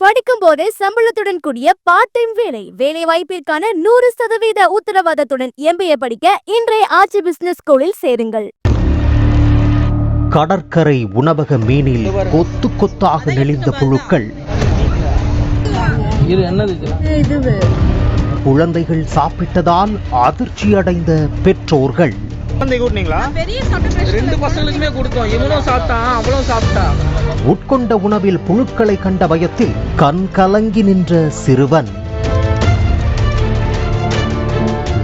படிக்கும் போதே சம்பளத்துடன் கூடிய பார்ட் டைம் வேலை வாய்ப்பிற்கான 100% உத்தரவாதத்துடன் MBA படிக்க இன்றைய ஆச்சி பிசினஸ் ஸ்கூலில் சேருங்கள். கடற்கரை உணவக மீனில் கொத்து கொத்தாக நெளிந்த புழுக்கள். குழந்தைகள் சாப்பிட்டதால் அதிர்ச்சி அடைந்த பெற்றோர்கள். உட்கொண்ட உணவில் புழுக்களை கண்ட பயத்தில் கண் கலங்கி நின்ற சிறுவன்.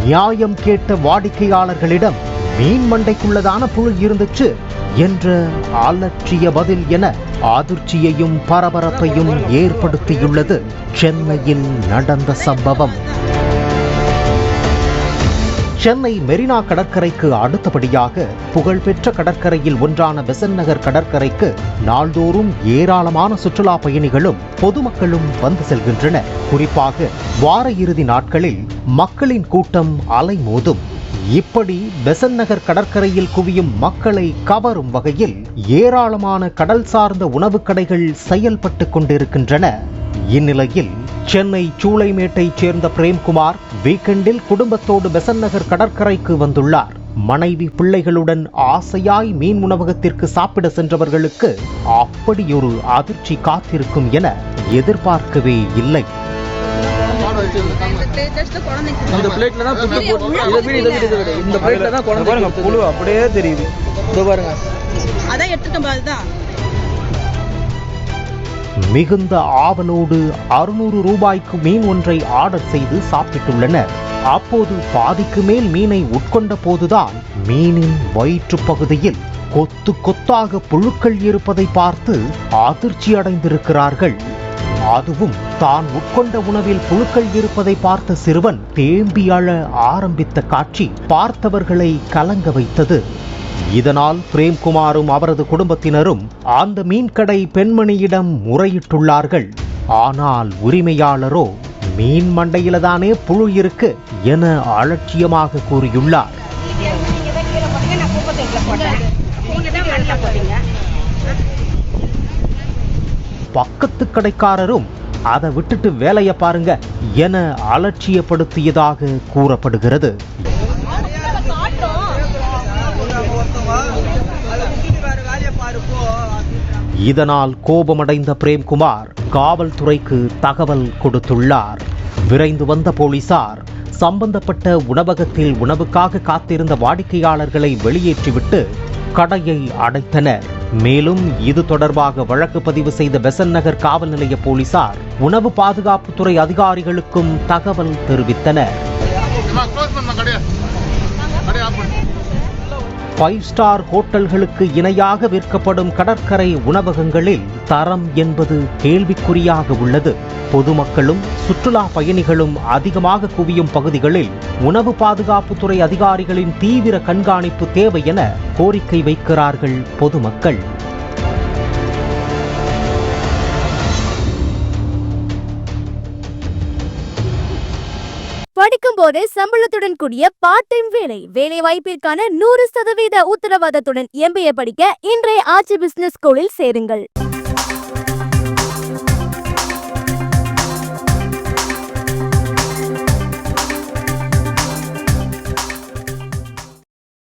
நியாயம் கேட்ட வாடிக்கையாளர்களிடம் மீன் மண்டைக்குள்ளதான புழு இருந்துச்சு என்ற அலட்சிய பதில் என அதிர்ச்சியையும் பரபரப்பையும் ஏற்படுத்தியுள்ளது சென்னையில் நடந்த சம்பவம். சென்னை மெரினா கடற்கரைக்கு அடுத்தபடியாக புகழ்பெற்ற கடற்கரையில் ஒன்றான பெசன்ட் நகர் கடற்கரைக்கு நாள்தோறும் ஏராளமான சுற்றுலா பயணிகளும் பொதுமக்களும் வந்து செல்கின்றனர். குறிப்பாக வார இறுதி நாட்களில் மக்களின் கூட்டம் அலைமோதும். இப்படி பெசன்ட் நகர் கடற்கரையில் குவியும் மக்களை கவரும் வகையில் ஏராளமான கடல் சார்ந்த உணவுக் கடைகள் செயல்பட்டு கொண்டிருக்கின்றன. இந்நிலையில் சென்னை சூளைமேட்டைச் சேர்ந்த பிரேம்குமார் வீக்கெண்டில் குடும்பத்தோடு பெசன்ட் நகர் கடற்கரைக்கு வந்துள்ளார். மனைவி பிள்ளைகளுடன் ஆசையாய் மீன் உணவகத்திற்கு சாப்பிட சென்றவர்களுக்கு அப்படியொரு அதிர்ச்சி காத்திருக்கும் என எதிர்பார்க்கவே இல்லை. மிகுந்த ஆவலோடு 600 ரூபாய்க்கு மீன் ஒன்றை ஆர்டர் செய்து சாப்பிட்டுள்ளனர். அப்போது பாதிக்கு மேல் மீனை உட்கொண்ட போதுதான் மீனின் வயிற்று பகுதியில் கொத்து கொத்தாக புழுக்கள் இருப்பதை பார்த்து அதிர்ச்சி அடைந்திருக்கிறார்கள். அதுவும் தான் உட்கொண்ட உணவில் புழுக்கள் இருப்பதை பார்த்த சிறுவன் தேம்பி அழ ஆரம்பித்த காட்சி பார்த்தவர்களை கலங்க வைத்தது. இதனால் பிரேம்குமாரும் அவரது குடும்பத்தினரும் அந்த மீன்கடை பெண்மணியிடம் முறையிட்டுள்ளார்கள். ஆனால் உரிமையாளரோ மீன் மண்டையில்தானே புழு இருக்கு என அலட்சியமாக கூறியுள்ளார். பக்கத்து கடைக்காரரும் அதை விட்டுட்டு வேலையை பாருங்க என அலட்சியப்படுத்தியதாக கூறப்படுகிறது. இதனால் கோபமடைந்த பிரேம்குமார் காவல்துறைக்கு தகவல் கொடுத்துள்ளார். விரைந்து வந்த போலீசார் சம்பந்தப்பட்ட உணவகத்தில் உணவுக்காக காத்திருந்த வாடிக்கையாளர்களை வெளியேற்றிவிட்டு கடையை அடைத்தனர். மேலும் இது தொடர்பாக வழக்கு பதிவு செய்த பெசன்ட் நகர் காவல் நிலைய போலீசார் உணவு பாதுகாப்புத்துறை அதிகாரிகளுக்கும் தகவல் தெரிவித்தனர். 5 ஸ்டார் ஹோட்டல்களுக்கு இணையாக விற்கப்படும் கடற்கரை உணவகங்களில் தரம் என்பது கேள்விக்குறியாக உள்ளது. பொதுமக்களும் சுற்றுலா பயணிகளும் அதிகமாக குவியும் பகுதிகளில் உணவு பாதுகாப்புத்துறை அதிகாரிகளின் தீவிர கண்காணிப்பு தேவை என கோரிக்கை வைக்கிறார்கள் பொதுமக்கள். படிக்கும் போதே சம்பளத்துடன் கூடிய பார்ட் டைம் வேலை வாய்ப்பிற்கான 100% உத்தரவாதத்துடன் MBA படிக்க இன்றைய ஆச்சி பிசினஸ் ஸ்கூலில் சேருங்கள்.